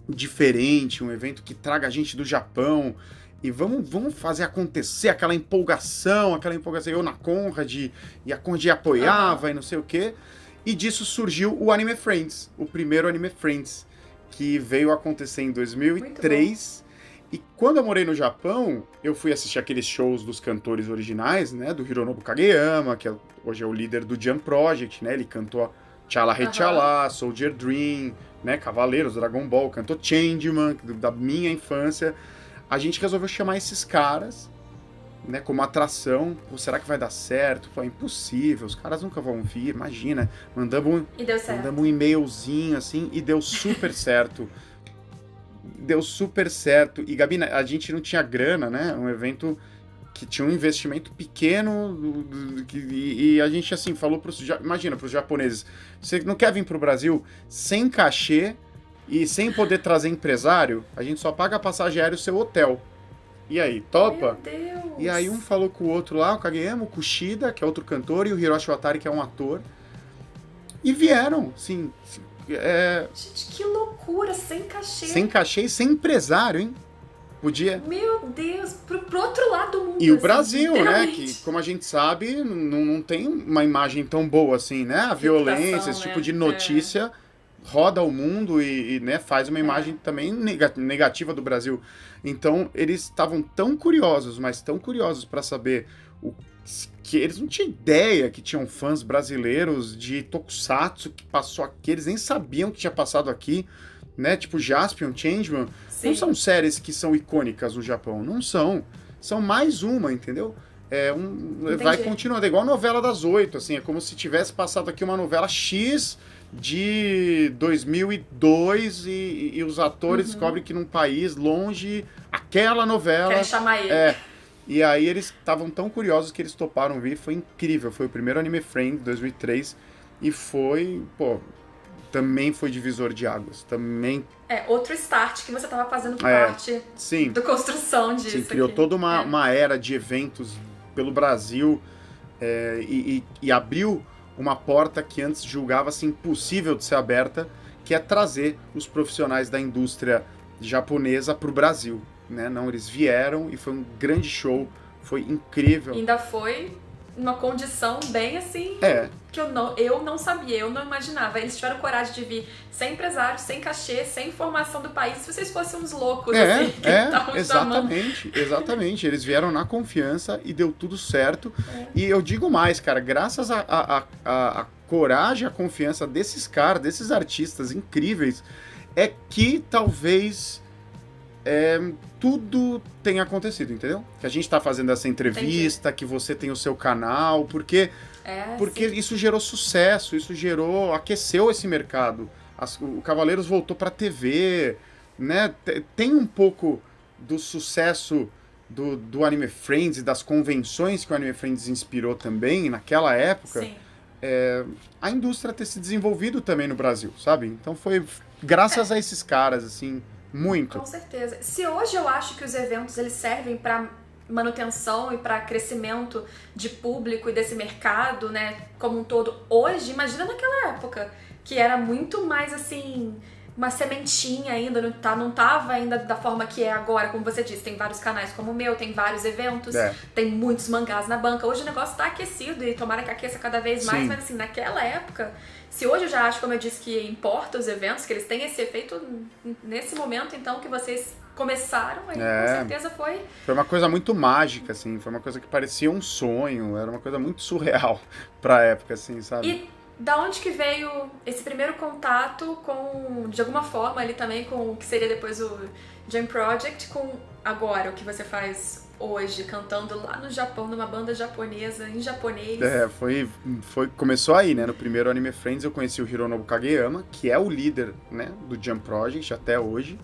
diferente, um evento que traga a gente do Japão, e vamos fazer acontecer aquela empolgação, eu na Conrad, e a Conrad apoiava e não sei o quê, e disso surgiu o Anime Friends, o primeiro Anime Friends, que veio acontecer em 2003, e quando eu morei no Japão, eu fui assistir aqueles shows dos cantores originais, né, do Hironobu Kageyama, que hoje é o líder do Jump Project, né, ele cantou Tchala Retchala, Soldier Dream, né, Cavaleiros, Dragon Ball, cantou Changeman, da minha infância. A gente resolveu chamar esses caras, né, como atração. Pô, será que vai dar certo? Pô, é impossível, os caras nunca vão vir, imagina. Mandamos um e-mailzinho, assim, e deu super certo. Deu super certo. E, Gabi, a gente não tinha grana, né, um evento que tinha um investimento pequeno e a gente, assim, falou imagina, pros japoneses, você não quer vir pro Brasil sem cachê e sem poder trazer empresário? A gente só paga a passagem aérea e o seu hotel. E aí, topa? Meu Deus! E aí um falou com o outro lá, o Kageyama, o Kushida, que é outro cantor, e o Hiroshi Watari, que é um ator. E vieram, assim... Gente, que loucura, sem cachê. Sem cachê e sem empresário, hein? Podia... Meu Deus, pro outro lado do mundo. E o assim, Brasil, né? literalmente. Que, como a gente sabe, não tem uma imagem tão boa assim, né? A violência, esse tipo de notícia roda o mundo e né, faz uma imagem também negativa do Brasil. Então, eles estavam tão curiosos, mas tão curiosos para saber que eles não tinham ideia que tinham fãs brasileiros de Tokusatsu que passou aqui, eles nem sabiam que tinha passado aqui, né? Tipo Jaspion, Changeman. Sim. Não são séries que são icônicas no Japão, não são. São mais uma, entendeu? Vai continuando, é igual a novela das 8, assim, é como se tivesse passado aqui uma novela X de 2002 e os atores descobrem que num país longe, aquela novela... Querem chamar ele. E aí eles estavam tão curiosos que eles toparam vir, foi incrível, foi o primeiro Anime Friends de 2003 e foi, também foi divisor de águas, também... Outro start que você tava fazendo parte sim, da construção disso. Sim, criou aqui. toda uma era de eventos pelo Brasil e abriu uma porta que antes julgava-se impossível de ser aberta, que é trazer os profissionais da indústria japonesa para o Brasil. Né? Não, eles vieram e foi um grande show, foi incrível. Ainda foi numa condição bem assim que eu não sabia, eu não imaginava. Eles tiveram coragem de vir sem empresário, sem cachê, sem informação do país, se vocês fossem uns loucos assim, que estavam exatamente. Eles vieram na confiança e deu tudo certo. E eu digo mais, cara, graças à coragem, à confiança desses caras, desses artistas incríveis, é que talvez tudo tenha acontecido, entendeu? Que a gente tá fazendo essa entrevista, que você tem o seu canal, porque isso gerou sucesso, aqueceu esse mercado. O Cavaleiros voltou pra TV, né? Tem um pouco do sucesso do Anime Friends e das convenções que o Anime Friends inspirou também naquela época. Sim. A indústria ter se desenvolvido também no Brasil, sabe? Então foi graças a esses caras, assim, muito. Com certeza. Se hoje eu acho que os eventos eles servem para manutenção e para crescimento de público e desse mercado, né, como um todo, hoje, imagina naquela época, que era muito mais assim, uma sementinha ainda, não tava ainda da forma que é agora, como você disse, tem vários canais como o meu, tem vários eventos, tem muitos mangás na banca. Hoje o negócio tá aquecido e tomara que aqueça cada vez mais, mas assim, naquela época, se hoje eu já acho, como eu disse, que importa os eventos, que eles têm esse efeito nesse momento, então, que vocês começaram, aí com certeza foi... Foi uma coisa muito mágica, assim, foi uma coisa que parecia um sonho, era uma coisa muito surreal pra época, assim, sabe? E da onde que veio esse primeiro contato com, de alguma forma, ali também com o que seria depois o Jam Project, com agora o que você faz hoje, cantando lá no Japão, numa banda japonesa, em japonês? Começou aí, né? No primeiro Anime Friends eu conheci o Hironobu Kageyama, que é o líder, né, do Jam Project até hoje.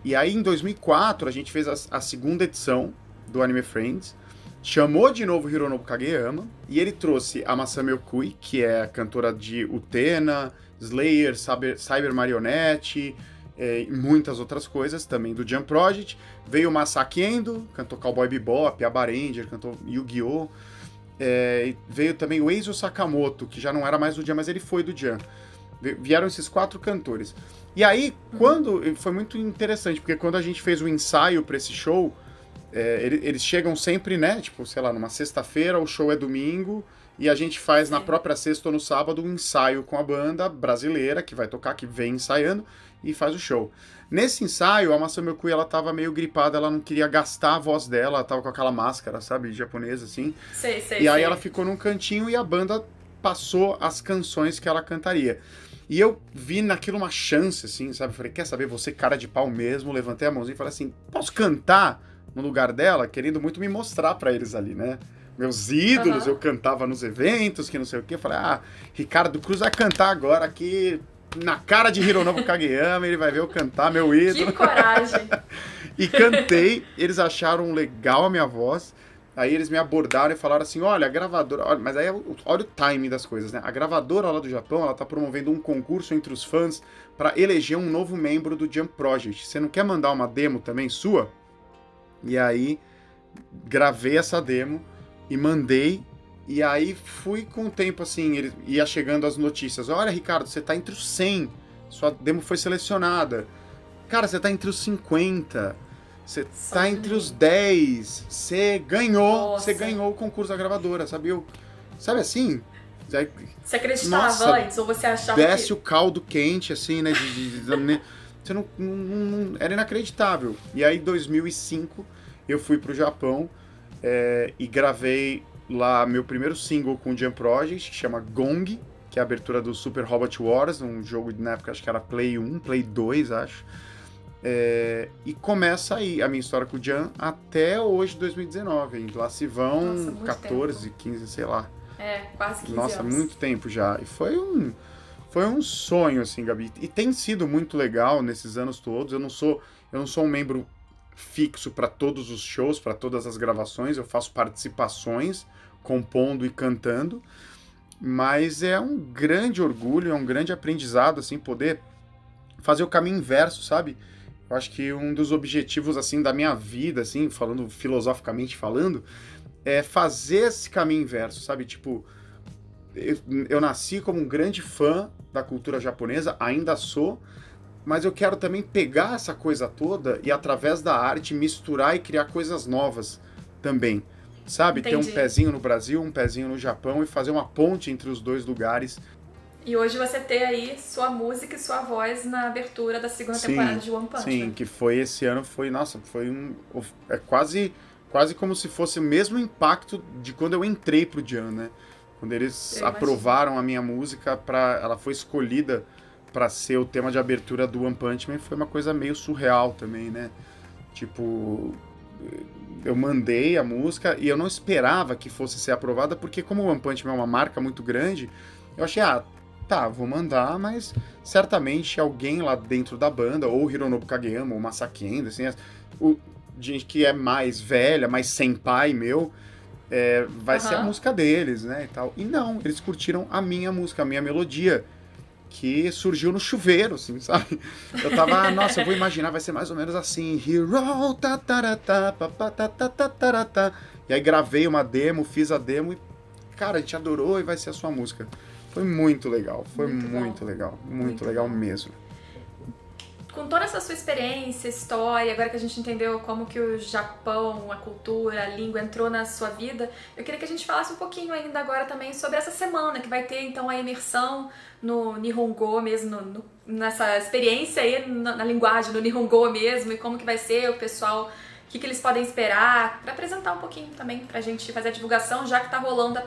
E aí em 2004 a gente fez a segunda edição do Anime Friends, chamou de novo o Hironobu Kageyama e ele trouxe a Masami Okui, que é cantora de Utena, Slayer, Cyber Marionette e muitas outras coisas também do Jam Project. Veio o Masaki Endo, cantou Cowboy Bebop, Aba Ranger, cantou Yu-Gi-Oh! Veio também o Eizo Sakamoto, que já não era mais do Jam, mas ele foi do Jam. Vieram esses 4 cantores. E aí, foi muito interessante, porque quando a gente fez o ensaio para esse show, eles chegam sempre, né, tipo, sei lá, numa sexta-feira, o show é domingo, e a gente faz na própria sexta ou no sábado um ensaio com a banda brasileira, que vai tocar, que vem ensaiando, e faz o show. Nesse ensaio, a Masami Okui, ela tava meio gripada, ela não queria gastar a voz dela, ela tava com aquela máscara, sabe, japonesa, assim. Sei. Aí ela ficou num cantinho e a banda passou as canções que ela cantaria. E eu vi naquilo uma chance, assim, sabe, falei, quer saber, você cara de pau mesmo, levantei a mãozinha e falei assim, posso cantar no lugar dela, querendo muito me mostrar pra eles ali, né? Meus ídolos, eu cantava nos eventos, que não sei o quê. Eu falei, Ricardo Cruz vai cantar agora aqui na cara de Hironobu Kageyama, ele vai ver eu cantar, meu ídolo. Que coragem! E cantei, eles acharam legal a minha voz, aí eles me abordaram e falaram assim, olha, a gravadora... Olha, mas aí olha o timing das coisas, né? A gravadora lá do Japão, ela tá promovendo um concurso entre os fãs para eleger um novo membro do Jump Project. Você não quer mandar uma demo também sua? E aí, gravei essa demo e mandei, e aí fui com o tempo assim, ele ia chegando as notícias. Olha, Ricardo, você tá entre os 100, sua demo foi selecionada. Cara, você tá entre os 50, você tá entre os 10, você ganhou o concurso da gravadora, sabe? Sabe assim? Você acreditava Nossa, antes, ou você achava desce que... o caldo quente, assim, né? Você não, era inacreditável. E aí, em 2005, eu fui pro Japão e gravei lá meu primeiro single com o Jump Project, que chama Gong, que é a abertura do Super Robot Wars, um jogo na época, acho que era Play 1, Play 2, acho. E começa aí a minha história com o Jam até hoje, 2019. Hein? Lá se vão. Nossa, 14, tempo. 15, sei lá. Quase 15 Nossa, anos. muito tempo já. E foi um sonho, assim, Gabi. E tem sido muito legal nesses anos todos. Eu não sou um membro fixo para todos os shows, para todas as gravações. Eu faço participações, compondo e cantando. Mas é um grande orgulho, é um grande aprendizado, assim, poder fazer o caminho inverso, sabe? Eu acho que um dos objetivos, assim, da minha vida, assim, falando filosoficamente falando, é fazer esse caminho inverso, sabe? Tipo, eu nasci como um grande fã da cultura japonesa, ainda sou, mas eu quero também pegar essa coisa toda e, através da arte, misturar e criar coisas novas também, sabe? Entendi. Ter um pezinho no Brasil, um pezinho no Japão e fazer uma ponte entre os dois lugares. E hoje você ter aí sua música e sua voz na abertura da segunda temporada de One Punch Man. Sim, que foi esse ano, foi quase como se fosse o mesmo impacto de quando eu entrei pro Jam, né? Quando eles aprovaram a minha música, ela foi escolhida para ser o tema de abertura do One Punch Man, foi uma coisa meio surreal também, né? Tipo, eu mandei a música e eu não esperava que fosse ser aprovada, porque como o One Punch Man é uma marca muito grande, eu achei, tá, vou mandar, mas certamente alguém lá dentro da banda, ou Hironobu Kageyama, ou Masaki Endo, assim, gente que é mais velha, mais senpai meu, vai ser a música deles, né, e tal. E não, eles curtiram a minha música, a minha melodia, que surgiu no chuveiro, assim, sabe? Eu tava, nossa, eu vou imaginar, vai ser mais ou menos assim, Hero, tatarata, papatatatata. E aí gravei uma demo, fiz a demo e, cara, a gente adorou e vai ser a sua música. Foi muito legal, foi muito legal, muito legal mesmo. Com toda essa sua experiência, história, agora que a gente entendeu como que o Japão, a cultura, a língua entrou na sua vida, eu queria que a gente falasse um pouquinho ainda agora também sobre essa semana, que vai ter então a imersão no Nihongo mesmo, nessa experiência aí na linguagem, no Nihongo mesmo, e como que vai ser o pessoal, o que eles podem esperar, para apresentar um pouquinho também, pra gente fazer a divulgação, já que tá rolando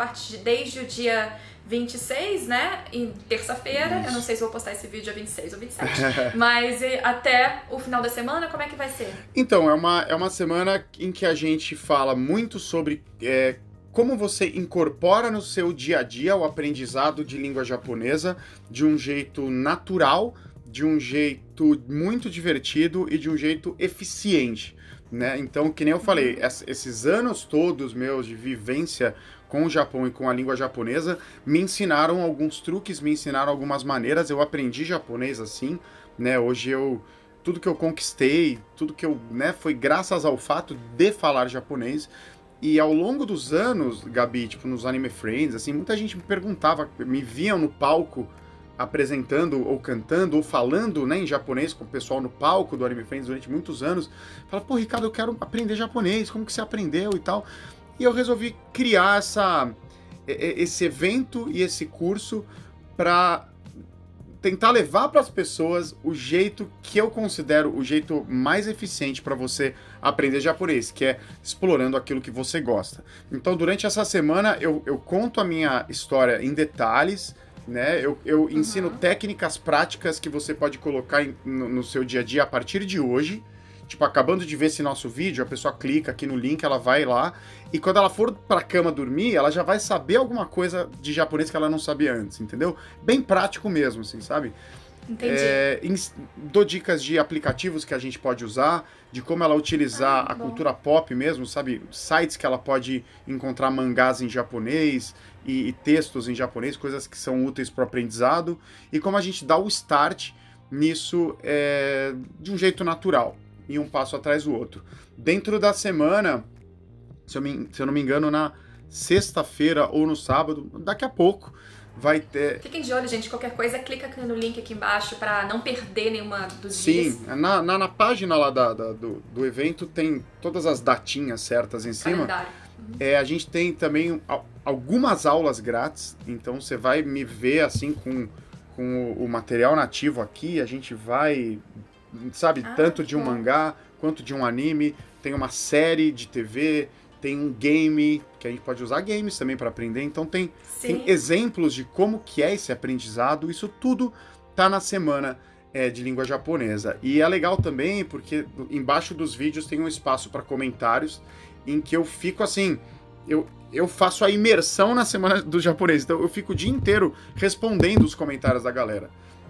desde o dia 26, né, em terça-feira, eu não sei se vou postar esse vídeo dia 26 ou 27, mas até o final da semana, como é que vai ser? Então, é uma semana em que a gente fala muito sobre como você incorpora no seu dia a dia o aprendizado de língua japonesa de um jeito natural, de um jeito muito divertido e de um jeito eficiente, né? Então, que nem eu falei, esses anos todos meus de vivência com o Japão e com a língua japonesa me ensinaram alguns truques, me ensinaram algumas maneiras, eu aprendi japonês assim, né? Hoje tudo que eu conquistei, tudo que eu, né, foi graças ao fato de falar japonês. E ao longo dos anos, Gabi, tipo, nos Anime Friends, assim, muita gente me perguntava, me viam no palco apresentando ou cantando ou falando, né, em japonês com o pessoal no palco do Anime Friends durante muitos anos. Fala, pô, Ricardo, eu quero aprender japonês, como que você aprendeu e tal? E eu resolvi criar esse evento e esse curso para tentar levar para as pessoas o jeito que eu considero o jeito mais eficiente para você aprender japonês, que é explorando aquilo que você gosta. Então, durante essa semana, eu conto a minha história em detalhes, né? Eu ensino técnicas práticas que você pode colocar no seu dia a dia a partir de hoje. Tipo, acabando de ver esse nosso vídeo, a pessoa clica aqui no link, ela vai lá, e quando ela for pra cama dormir, ela já vai saber alguma coisa de japonês que ela não sabia antes, entendeu? Bem prático mesmo, assim, sabe? Entendi. Dou dicas de aplicativos que a gente pode usar, de como ela utilizar a Bom. cultura pop mesmo, sabe? Sites que ela pode encontrar mangás em japonês e textos em japonês, coisas que são úteis para o aprendizado, e como a gente dá o start nisso de um jeito natural, e um passo atrás do outro. Dentro da semana, se eu não me engano, na sexta-feira ou no sábado, daqui a pouco, vai ter... Fiquem de olho, gente. Qualquer coisa, clica no link aqui embaixo pra não perder nenhuma dos Sim, dias. na página lá do evento tem todas as datinhas certas em cima. Calendário. A gente tem também algumas aulas grátis, então você vai me ver assim com o material nativo aqui, a gente vai, sabe, tanto de um bom. mangá quanto de um anime, tem uma série de TV, tem um game, que a gente pode usar games também para aprender, então tem exemplos de como que é esse aprendizado, isso tudo tá na semana de língua japonesa. E é legal também porque embaixo dos vídeos tem um espaço para comentários, em que eu fico assim, eu faço a imersão na semana do japonês, então eu fico o dia inteiro respondendo os comentários da galera.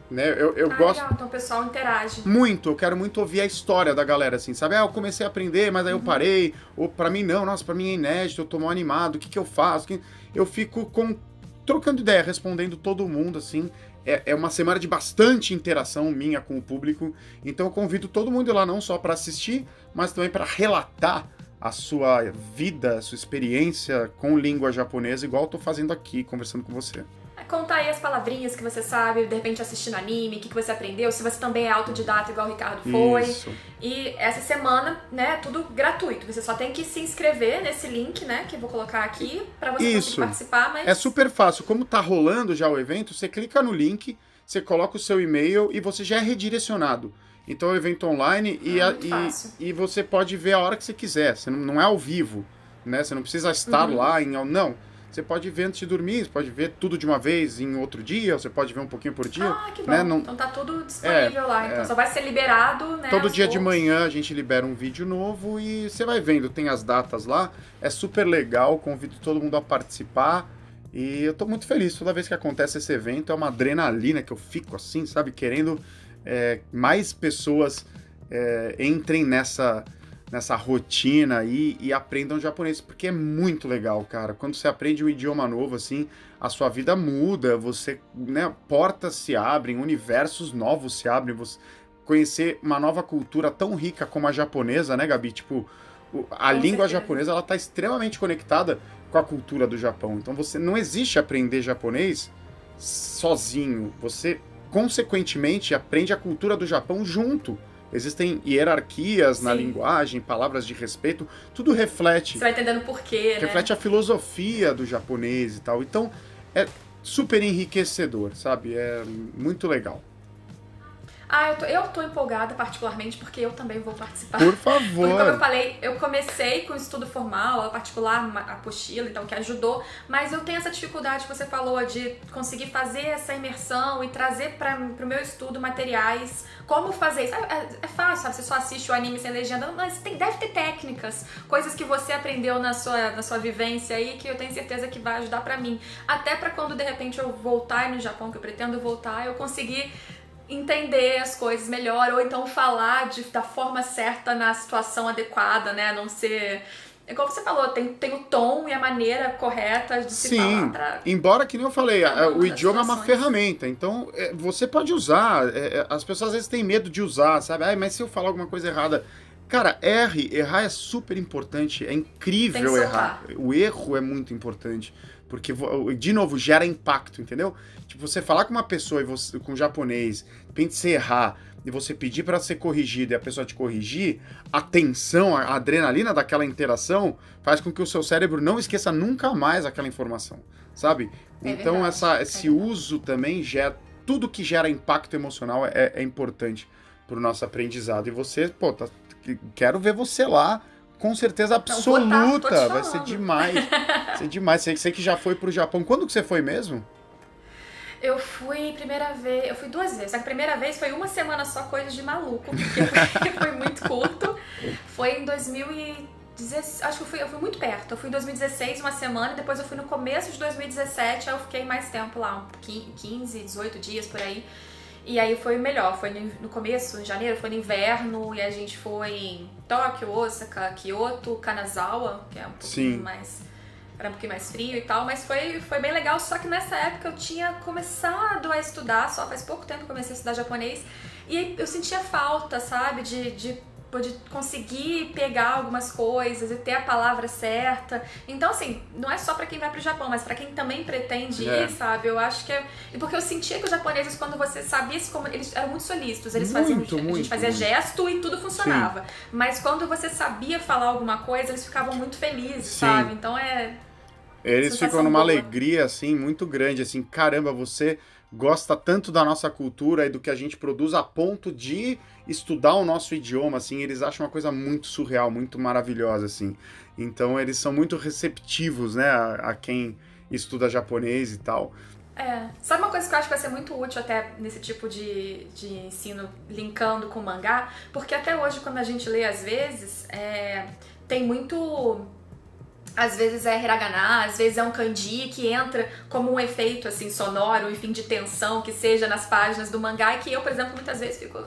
Né? Eu gosto legal, então o pessoal interage. muito, eu quero muito ouvir a história da galera, assim, sabe? Eu comecei a aprender, mas aí eu parei, ou pra mim não, nossa, pra mim é inédito, eu tô mal animado, o que eu faço? Eu fico trocando ideia, respondendo todo mundo, assim, é uma semana de bastante interação minha com o público, então eu convido todo mundo a ir lá não só pra assistir, mas também pra relatar a sua vida, a sua experiência com língua japonesa, igual eu tô fazendo aqui, conversando com você. Contar aí as palavrinhas que você sabe, de repente assistindo anime, o que você aprendeu, se você também é autodidata igual o Ricardo foi. Isso. E essa semana, né, tudo gratuito. Você só tem que se inscrever nesse link, né, que eu vou colocar aqui, pra você conseguir participar, mas... É super fácil. Como tá rolando já o evento, você clica no link, você coloca o seu e-mail e você já é redirecionado. Então é um evento online e você pode ver a hora que você quiser. Você não é ao vivo, né? Você não precisa estar lá Não. Você pode ver antes de dormir, você pode ver tudo de uma vez em outro dia, você pode ver um pouquinho por dia. Ah, que bom. Né? Então tá tudo disponível lá. Então só vai ser liberado, né? Todo dia de manhã a gente libera um vídeo novo e você vai vendo, tem as datas lá. É super legal, convido todo mundo a participar. E eu tô muito feliz, toda vez que acontece esse evento, é uma adrenalina que eu fico assim, sabe? Querendo mais pessoas entrem nessa rotina e aprendam japonês, porque é muito legal, cara. Quando você aprende um idioma novo, assim, a sua vida muda, você, né, portas se abrem, universos novos se abrem, você conhecer uma nova cultura tão rica como a japonesa, né, Gabi? Tipo, a língua japonesa, ela tá extremamente conectada com a cultura do Japão. Então, não existe aprender japonês sozinho. Você, consequentemente, aprende a cultura do Japão junto. Existem hierarquias na linguagem, palavras de respeito, tudo reflete. Você vai entendendo por quê, reflete a filosofia do japonês e tal. Então, é super enriquecedor, sabe? É muito legal. Eu tô empolgada particularmente porque eu também vou participar. Por favor. Porque, como eu falei, eu comecei com estudo formal, a particular, a apostila, então, que ajudou, mas eu tenho essa dificuldade que você falou de conseguir fazer essa imersão e trazer pro meu estudo materiais, como fazer isso. É fácil, sabe? Você só assiste o anime sem legenda, mas deve ter técnicas, coisas que você aprendeu na sua vivência aí, que eu tenho certeza que vai ajudar pra mim. Até pra quando, de repente, eu voltar no Japão, que eu pretendo voltar, eu conseguir entender as coisas melhor, ou então falar da forma certa na situação adequada, né? Não ser... Igual você falou, tem o tom e a maneira correta de se falar. Pra... Embora, que nem eu falei, o idioma é uma ferramenta, então você pode usar. As pessoas às vezes têm medo de usar, sabe? Mas se eu falar alguma coisa errada... Cara, errar é super importante, é incrível errar. O erro é muito importante, porque, de novo, gera impacto, entendeu? Tipo, você falar com uma pessoa, com um japonês, de repente você errar, e você pedir para ser corrigido e a pessoa te corrigir, a tensão, a adrenalina daquela interação faz com que o seu cérebro não esqueça nunca mais aquela informação, sabe? Então, esse uso também gera... Tudo que gera impacto emocional é importante pro nosso aprendizado. E você, quero ver você lá, com certeza absoluta. Vai ser demais. Vai ser demais. Sei que já foi pro Japão. Quando que você foi mesmo? Eu fui eu fui 2 vezes. A primeira vez foi uma semana só, coisa de maluco, porque foi muito curto. Foi em 2016, acho que eu fui muito perto. Eu fui em 2016, uma semana, e depois eu fui no começo de 2017, aí eu fiquei mais tempo lá, 15, 18 dias por aí. E aí foi o melhor, foi no começo, em janeiro, foi no inverno, e a gente foi em Tóquio, Osaka, Kyoto, Kanazawa, que é um pouquinho mais... Era um pouquinho mais frio e tal, mas foi bem legal, só que nessa época eu tinha começado a estudar, só faz pouco tempo que eu comecei a estudar japonês, e eu sentia falta, sabe, de conseguir pegar algumas coisas e ter a palavra certa. Então, assim, não é só pra quem vai pro Japão, mas pra quem também pretende ir, sabe? Eu acho que é... E porque eu sentia que os japoneses, quando você sabia como eles eram muito solícitos, eles faziam... A gente fazia gesto e tudo funcionava. Sim. Mas quando você sabia falar alguma coisa, eles ficavam muito felizes, sabe? Então eles ficam numa alegria, assim, muito grande, assim, caramba, você gosta tanto da nossa cultura e do que a gente produz a ponto de estudar o nosso idioma, assim, eles acham uma coisa muito surreal, muito maravilhosa, assim. Então, eles são muito receptivos, né, a quem estuda japonês e tal. Sabe uma coisa que eu acho que vai ser muito útil até nesse tipo de ensino, linkando com o mangá? Porque até hoje, quando a gente lê, às vezes, tem muito... Às vezes é hiragana, às vezes é um kanji que entra como um efeito assim sonoro, enfim, de tensão, que seja nas páginas do mangá, e que eu, por exemplo, muitas vezes fico...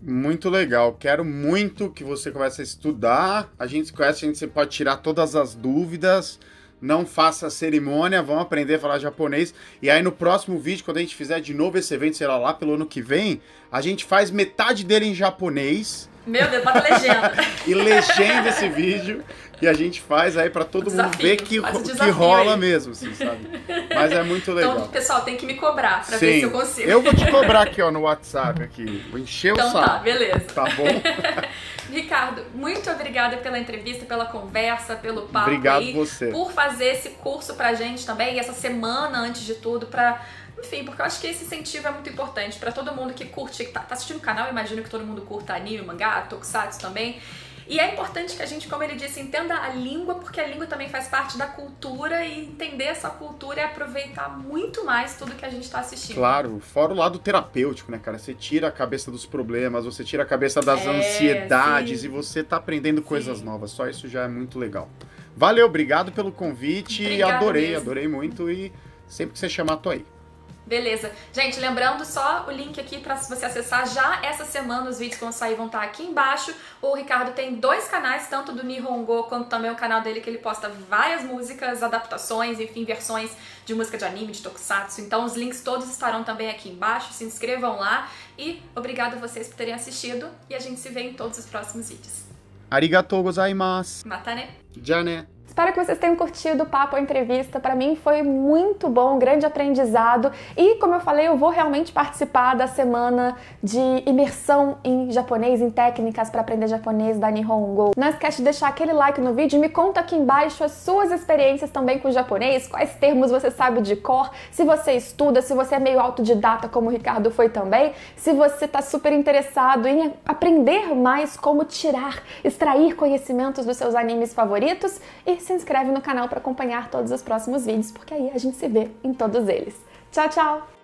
Muito legal, quero muito que você comece a estudar, a gente se conhece, você pode tirar todas as dúvidas, não faça cerimônia, vamos aprender a falar japonês, e aí no próximo vídeo, quando a gente fizer de novo esse evento, sei lá pelo ano que vem, a gente faz metade dele em japonês. Meu Deus, bota legenda. E legenda esse vídeo, e a gente faz aí pra todo mundo ver que rola aí mesmo, assim, sabe? Mas é muito legal. Então, pessoal, tem que me cobrar pra ver se eu consigo. Eu vou te cobrar aqui, ó, no WhatsApp, aqui. Vou encher o saco. Tá, beleza. Tá bom? Ricardo, muito obrigada pela entrevista, pela conversa, pelo papo. Obrigado aí, você. Por fazer esse curso pra gente também, e essa semana, antes de tudo, pra... Enfim, porque eu acho que esse incentivo é muito importante pra todo mundo que curte, que tá assistindo o canal, eu imagino que todo mundo curta anime, mangá, tokusatsu também. E é importante que a gente, como ele disse, entenda a língua, porque a língua também faz parte da cultura, e entender essa cultura é aproveitar muito mais tudo que a gente tá assistindo. Claro, fora o lado terapêutico, né, cara? Você tira a cabeça dos problemas, você tira a cabeça das ansiedades, e você tá aprendendo coisas novas. Só isso já é muito legal. Valeu, obrigado pelo convite. Obrigada adorei muito, e sempre que você chamar, tô aí. Beleza. Gente, lembrando só o link aqui pra você acessar já essa semana, os vídeos que vão sair vão estar aqui embaixo. O Ricardo tem 2 canais, tanto do Nihongo quanto também o canal dele, que ele posta várias músicas, adaptações, enfim, versões de música de anime, de tokusatsu. Então os links todos estarão também aqui embaixo, se inscrevam lá. E obrigado a vocês por terem assistido, e a gente se vê em todos os próximos vídeos. Arigatou gozaimasu. Mata né? Já né? Espero que vocês tenham curtido o papo, a entrevista. Para mim foi muito bom, um grande aprendizado. E, como eu falei, eu vou realmente participar da semana de imersão em japonês, em técnicas para aprender japonês da Nihongo. Não esquece de deixar aquele like no vídeo e me conta aqui embaixo as suas experiências também com o japonês, quais termos você sabe de cor, se você estuda, se você é meio autodidata como o Ricardo foi também, se você está super interessado em aprender mais como extrair conhecimentos dos seus animes favoritos, e se inscreve no canal para acompanhar todos os próximos vídeos, porque aí a gente se vê em todos eles. Tchau, tchau!